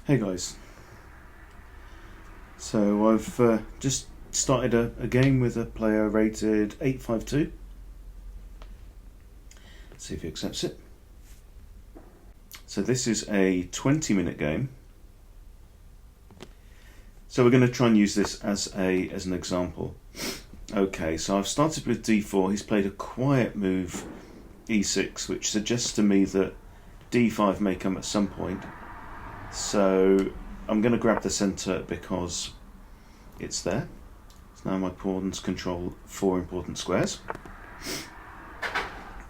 Hey guys, so I've just started a game with a player rated 852. Let's see if he accepts it. So this is a 20-minute game. So we're going to try and use this as an example. Okay, so I've started with d4. He's played a quiet move, e6, which suggests to me that d5 may come at some point. So I'm going to grab the centre because it's there. So now my pawns control 4 important squares.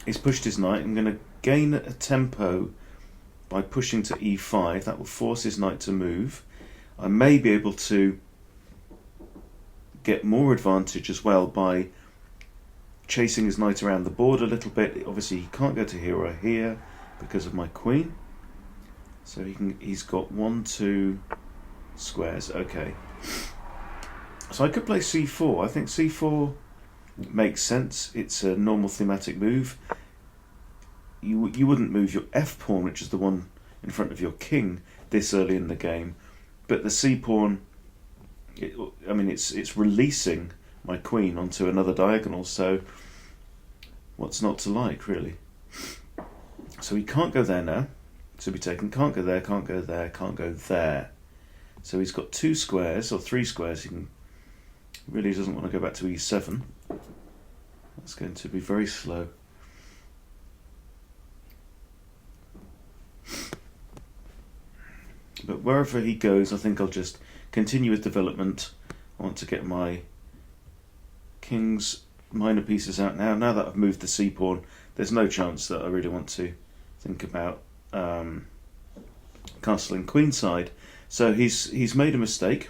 He's pushed his knight. I'm going to gain a tempo by pushing to e5. That will force his knight to move. I may be able to get more advantage as well by chasing his knight around the board a little bit. Obviously he can't go to here or here because of my queen. So he's got 1, 2 squares. Okay. So I could play c4. I think c4 makes sense. It's a normal thematic move. You wouldn't move your f pawn, which is the one in front of your king, this early in the game. But the c pawn, it's releasing my queen onto another diagonal. So what's not to like, really? So he can't go there now. To be taken, can't go there, can't go there, can't go there. So he's got 2 squares or 3 squares. He really doesn't want to go back to e7. That's going to be very slow. But wherever he goes, I think I'll just continue with development. I want to get my king's minor pieces out now. Now that I've moved the c pawn, there's no chance that I really want to think about castling queenside. So he's made a mistake.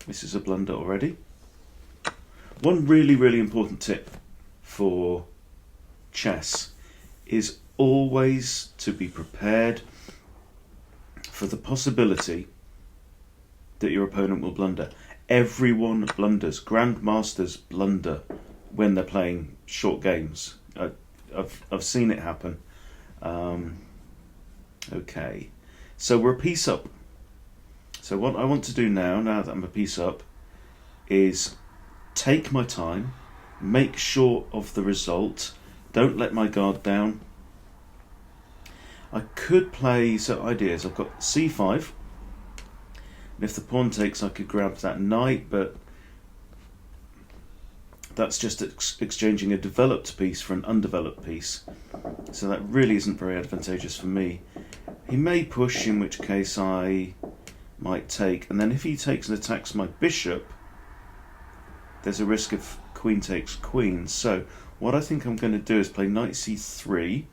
This is a blunder already. One really important tip for chess is always to be prepared for the possibility that your opponent will blunder. Everyone blunders. Grandmasters blunder when they're playing short games. I've seen it happen. Okay, so we're a piece up. So what I want to do now that I'm a piece up, is take my time, make sure of the result, don't let my guard down. I could play, so ideas, I've got c5, and if the pawn takes I could grab that knight, but that's just exchanging a developed piece for an undeveloped piece. So that really isn't very advantageous for me. He may push, in which case I might take, and then if he takes and attacks my bishop, there's a risk of queen takes queen. So what I think I'm going to do is play knight c3.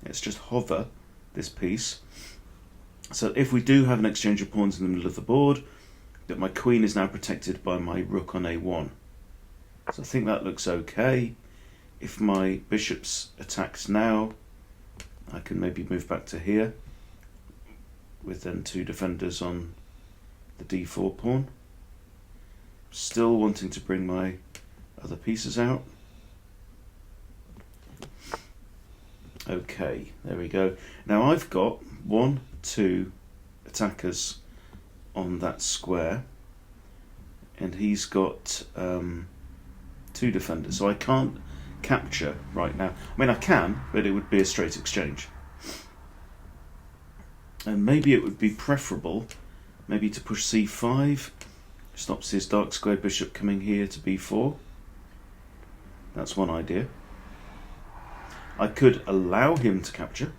Let's just hover this piece. So if we do have an exchange of pawns in the middle of the board, that my queen is now protected by my rook on a1. So I think that looks okay. If my bishop's attacked now, I can maybe move back to here with then 2 defenders on the d4 pawn. Still wanting to bring my other pieces out. Okay, there we go. Now I've got 1, 2 attackers on that square, and he's got 2 defenders, so I can't capture right now. I mean, I can, but it would be a straight exchange. And maybe it would be preferable maybe to push c5, stops his dark square bishop coming here to b4. That's one idea. I could allow him to capture,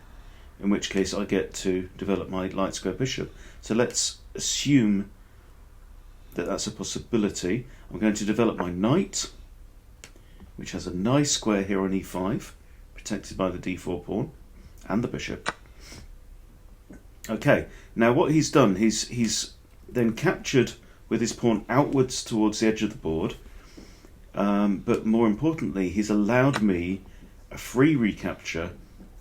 in which case I get to develop my light square bishop. So let's assume that that's a possibility. I'm going to develop my knight, which has a nice square here on e5, protected by the d4 pawn and the bishop. Okay, now what he's done, he's then captured with his pawn outwards towards the edge of the board, but more importantly, he's allowed me a free recapture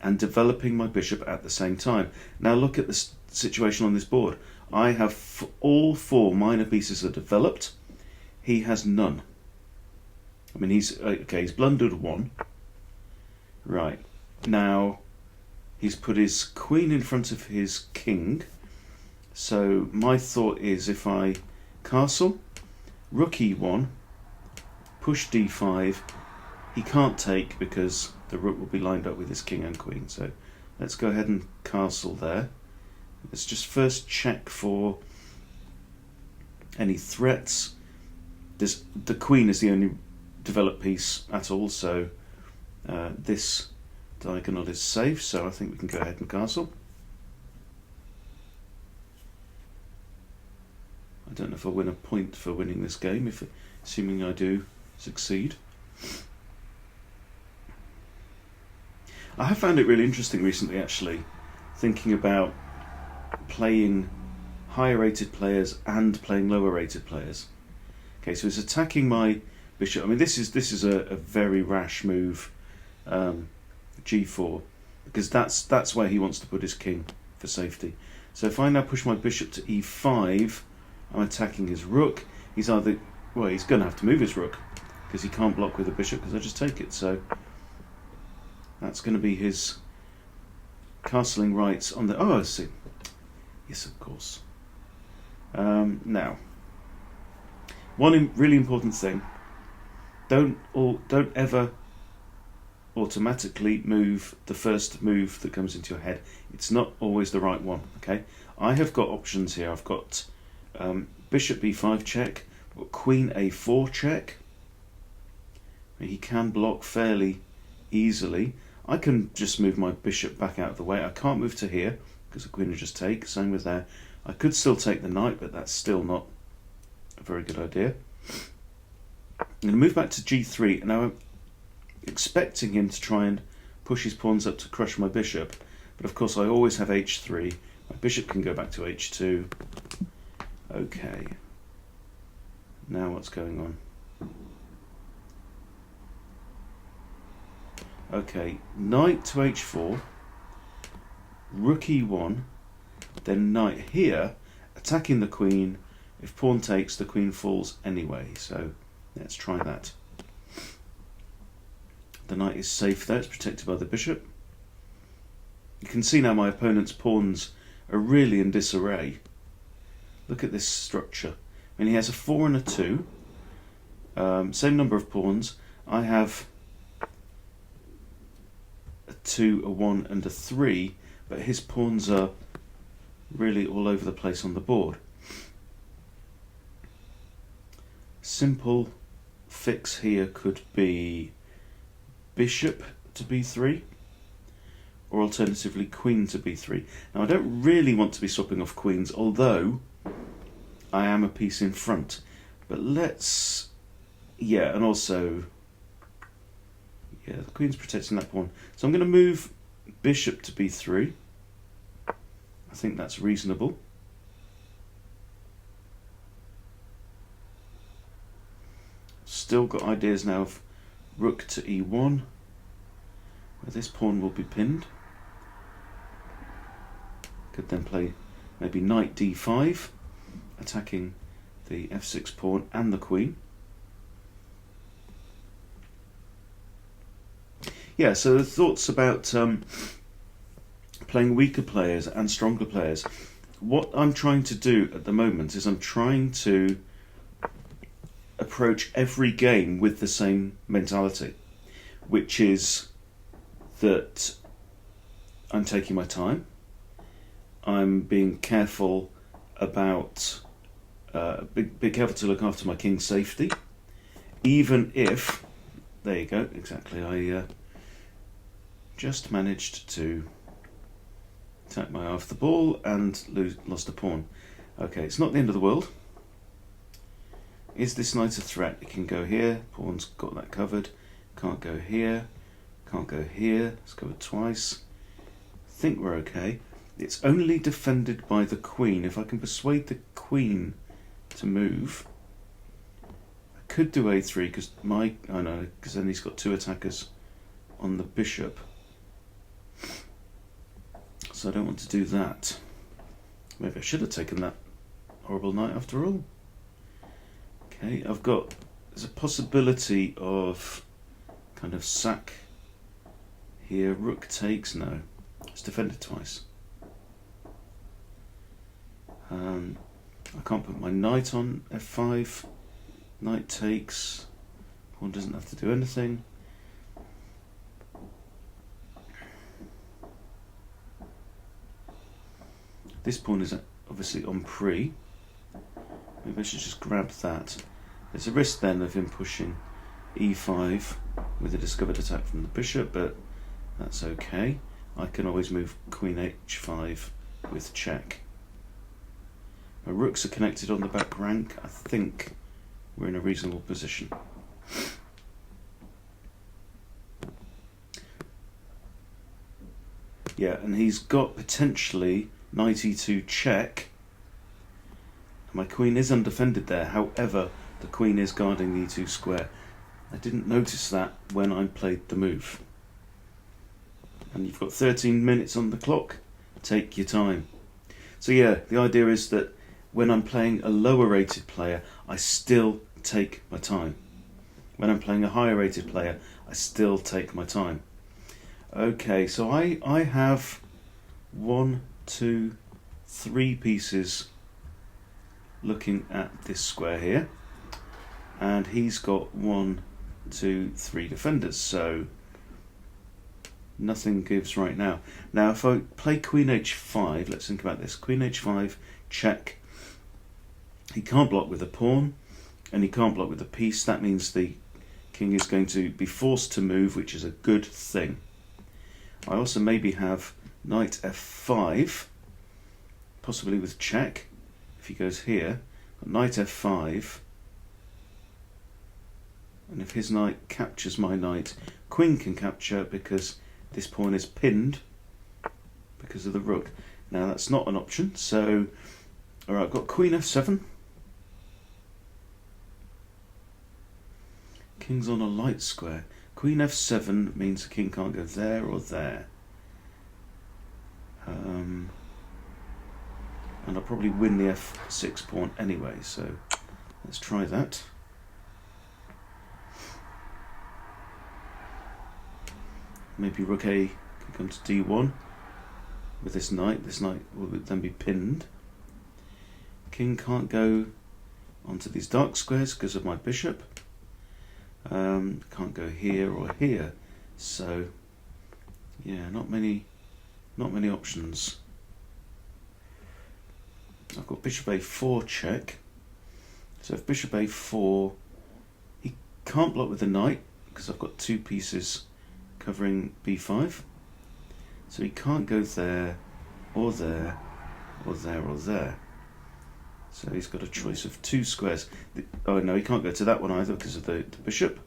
and developing my bishop at the same time. Now look at the situation on this board. I have all 4 minor pieces are developed. He has none. I mean, he's blundered 1. Right, now he's put his queen in front of his king, So my thought is if I castle, rook e1, push d5, he can't take because the rook will be lined up with his king and queen. So let's go ahead and castle there. Let's just first check for any threats. The queen is the only developed piece at all, so this diagonal is safe, so I think we can go ahead and castle. I don't know if I'll win a point for winning this game, assuming I do succeed. I have found it really interesting recently, actually, thinking about playing higher rated players and playing lower rated players. Okay, so he's attacking my bishop. I mean, this is a very rash move, g4, because that's where he wants to put his king for safety. So if I now push my bishop to e5, I'm attacking his rook. He's going to have to move his rook because he can't block with a bishop because I just take it. So that's going to be his castling rights on the... Oh, I see. Yes, of course. Now, one really important thing: don't ever automatically move the first move that comes into your head. It's not always the right one. Okay, I have got options here. I've got bishop b5 check, queen a4 check. He can block fairly easily. I can just move my bishop back out of the way. I can't move to here because the queen will just take. Same with there. I could still take the knight, but that's still not a very good idea. I'm going to move back to g3, and now I'm expecting him to try and push his pawns up to crush my bishop, but of course I always have h3. My bishop can go back to h2. Okay. Now what's going on? Okay, knight to h4, rook e1, then knight here, attacking the queen. If pawn takes, the queen falls anyway, so let's try that. The knight is safe there, it's protected by the bishop. You can see now my opponent's pawns are really in disarray. Look at this structure. I mean, he has a 4 and a 2, same number of pawns. I have a 2, a 1 and a 3, but his pawns are really all over the place on the board. Simple fix here could be bishop to b3, or alternatively queen to b3. Now I don't really want to be swapping off queens, although I am a piece in front. But let's... yeah, and also... yeah, the queen's protecting that pawn. So I'm going to move bishop to b3. I think that's reasonable. Still got ideas now of rook to e1, where this pawn will be pinned. Could then play maybe knight d5, attacking the f6 pawn and the queen. Yeah, so the thoughts about playing weaker players and stronger players. What I'm trying to do at the moment is I'm trying to approach every game with the same mentality, which is that I'm taking my time, I'm being careful about be careful to look after my king's safety, even if, there you go, exactly, I just managed to attack my eye off the ball and lost a pawn. Okay, it's not the end of the world. Is this knight a threat? It can go here, pawn's got that covered. Can't go here, can't go here, it's covered twice. I think we're okay. It's only defended by the queen. If I can persuade the queen to move, I could do a3 because because then he's got two attackers on the bishop. So I don't want to do that. Maybe I should have taken that horrible knight after all. Okay, there's a possibility of kind of sack here. Rook takes, no. It's defended twice. I can't put my knight on f5. Knight takes. Pawn doesn't have to do anything. This pawn is obviously on pre. Maybe I should just grab that. There's a risk then of him pushing e5 with a discovered attack from the bishop, but that's okay. I can always move queen h5 with check. My rooks are connected on the back rank. I think we're in a reasonable position. Yeah, and he's got potentially knight e2 check. My queen is undefended there, however, the queen is guarding the e2 square. I didn't notice that when I played the move. And you've got 13 minutes on the clock. Take your time. So yeah, the idea is that when I'm playing a lower rated player, I still take my time. When I'm playing a higher rated player, I still take my time. Okay, so I have 1, 2, 3 pieces looking at this square here, and he's got 1, 2, 3 defenders, so nothing gives right now. Now if I play queen h5, let's think about this. Queen h5, check. He can't block with a pawn, and he can't block with a piece. That means the king is going to be forced to move, which is a good thing. I also maybe have knight f5, possibly with check. If he goes here, knight f5, and if his knight captures my knight, queen can capture because this pawn is pinned because of the rook. Now that's not an option, so alright, I've got queen f7. King's on a light square. Queen f7 means the king can't go there or there. And I'll probably win the f6 pawn anyway, so let's try that. Maybe rook a can come to d1 with this knight. This knight will then be pinned. King can't go onto these dark squares because of my bishop. Can't go here or here, so yeah, not many options. I've got bishop a4 check. So if bishop a4, he can't block with the knight because I've got 2 pieces covering b5. So he can't go there or there or there or there. So he's got a choice of 2 squares. Oh no, he can't go to that one either because of the bishop.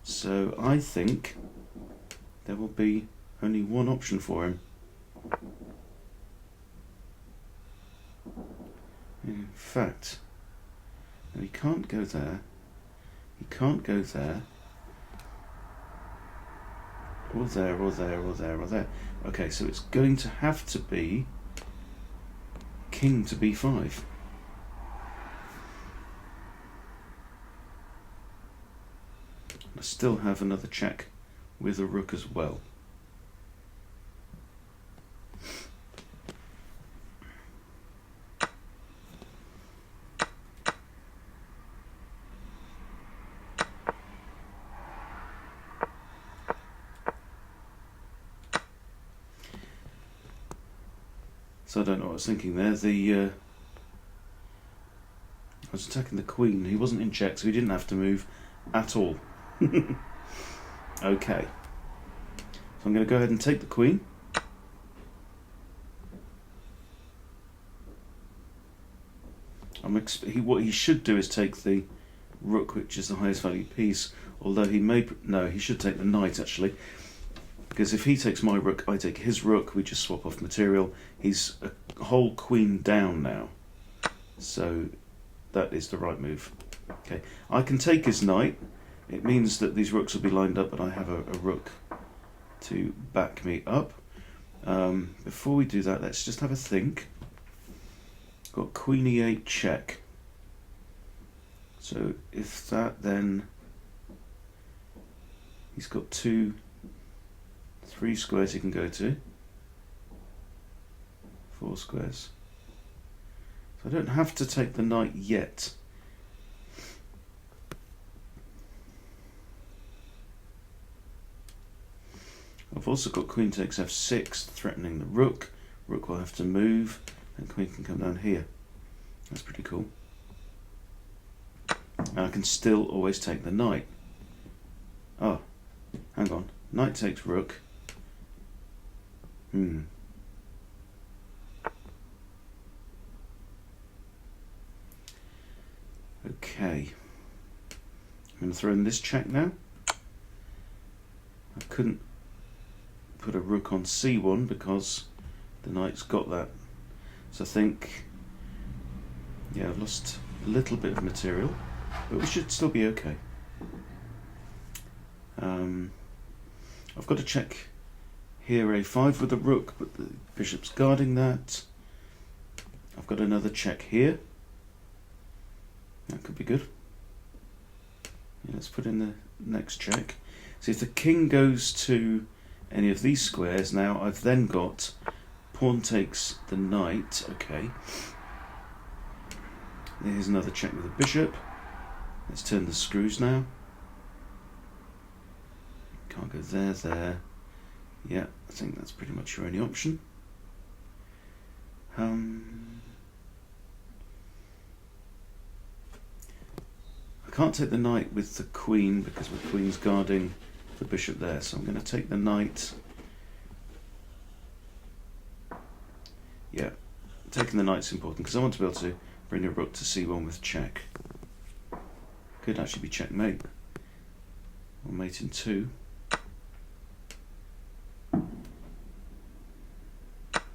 So I think there will be only one option for him. In fact, no, he can't go there. He can't go there. Or there, or there, or there, or there. Okay, so it's going to have to be king to b5. I still have another check with a rook as well. So I don't know what I was thinking there. I was attacking the queen. He wasn't in check, so he didn't have to move at all. Okay. So I'm going to go ahead and take the queen. What he should do is take the rook, which is the highest value piece, although he may... No, he should take the knight, actually. Because if he takes my rook, I take his rook, we just swap off material. He's a whole queen down now. So that is the right move. Okay, I can take his knight. It means that these rooks will be lined up, but I have a rook to back me up. Before we do that, let's just have a think. Got queen e8 check. So if that, then he's got 2, 3 squares he can go to. 4 squares. So I don't have to take the knight yet. I've also got queen takes f6, threatening the rook. Rook will have to move, and queen can come down here. That's pretty cool. And I can still always take the knight. Oh, hang on. Knight takes rook. Okay. I'm going to throw in this check now. I couldn't put a rook on c1 because the knight's got that. So I think, yeah, I've lost a little bit of material, but we should still be okay. I've got to check here a5 with a rook, but the bishop's guarding that. I've got another check here. That could be good. Yeah, let's put in the next check. So if the king goes to any of these squares, now I've then got pawn takes the knight. Okay. Here's another check with the bishop. Let's turn the screws now. Can't go there, there. Yeah, I think that's pretty much your only option. I can't take the knight with the queen because the queen's guarding the bishop there, so I'm going to take the knight. Yeah, taking the knight's important because I want to be able to bring a rook to c1 with check. Could actually be checkmate. Or mate in 2.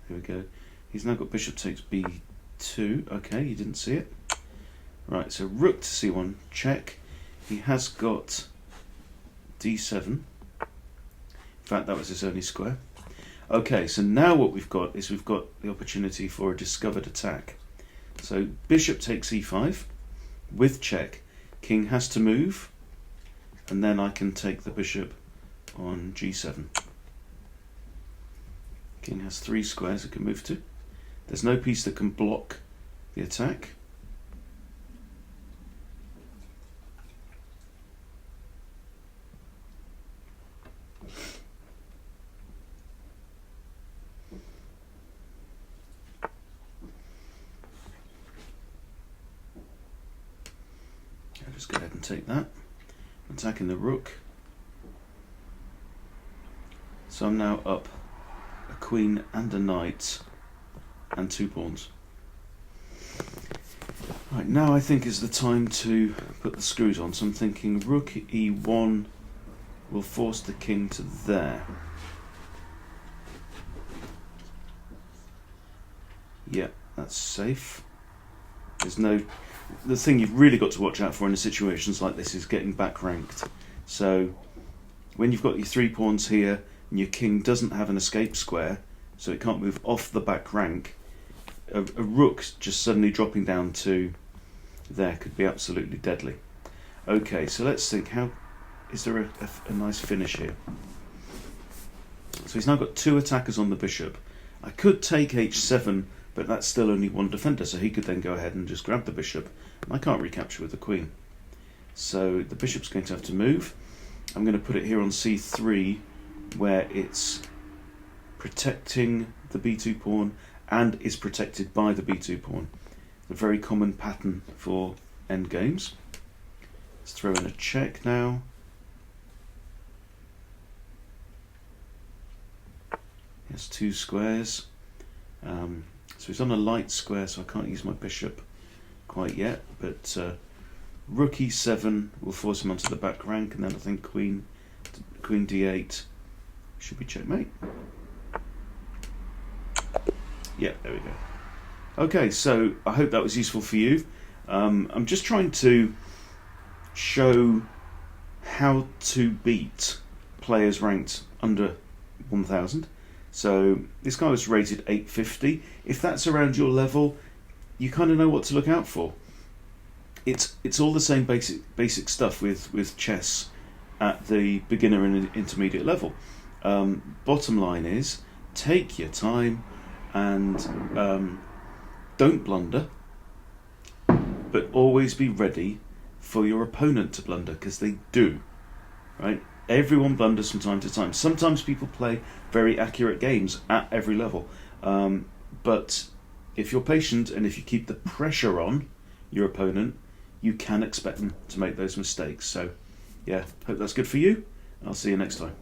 Here we go. He's now got bishop takes b2. Okay, you didn't see it. Right, so rook to c1, check. He has got d7. In fact, that was his only square. Okay, so now what we've got is we've got the opportunity for a discovered attack. So bishop takes e5 with check. King has to move, and then I can take the bishop on g7. King has 3 squares it can move to. There's no piece that can block the attack. I'll just go ahead and take that. Attacking the rook. So I'm now up a queen and a knight and 2 pawns. Right, now I think is the time to put the screws on. So I'm thinking rook e1 will force the king to there. Yeah, that's safe. There's no... The thing you've really got to watch out for in situations like this is getting back ranked. So when you've got your 3 pawns here and your king doesn't have an escape square, so it can't move off the back rank, a rook just suddenly dropping down to there could be absolutely deadly. Okay, so let's think, how is there a nice finish here? So he's now got 2 attackers on the bishop. I could take h7, but that's still only 1 defender, so he could then go ahead and just grab the bishop. I can't recapture with the queen. So the bishop's going to have to move. I'm going to put it here on c3, where it's protecting the b2 pawn and is protected by the b2 pawn. A very common pattern for endgames. Let's throw in a check now. He has 2 squares. So he's on a light square, so I can't use my bishop quite yet, but rook e7 will force him onto the back rank, and then I think queen d8 should be checkmate. Yeah, there we go. Okay, so I hope that was useful for you. I'm just trying to show how to beat players ranked under 1000. So this guy was rated 850. If that's around your level, you kind of know what to look out for. It's all the same basic stuff with chess at the beginner and intermediate level. Bottom line is, take your time and don't blunder. but always be ready for your opponent to blunder, because they do, right? Everyone blunders from time to time. Sometimes people play very accurate games at every level, but if you're patient and if you keep the pressure on your opponent, you can expect them to make those mistakes. So yeah, hope that's good for you. I'll see you next time.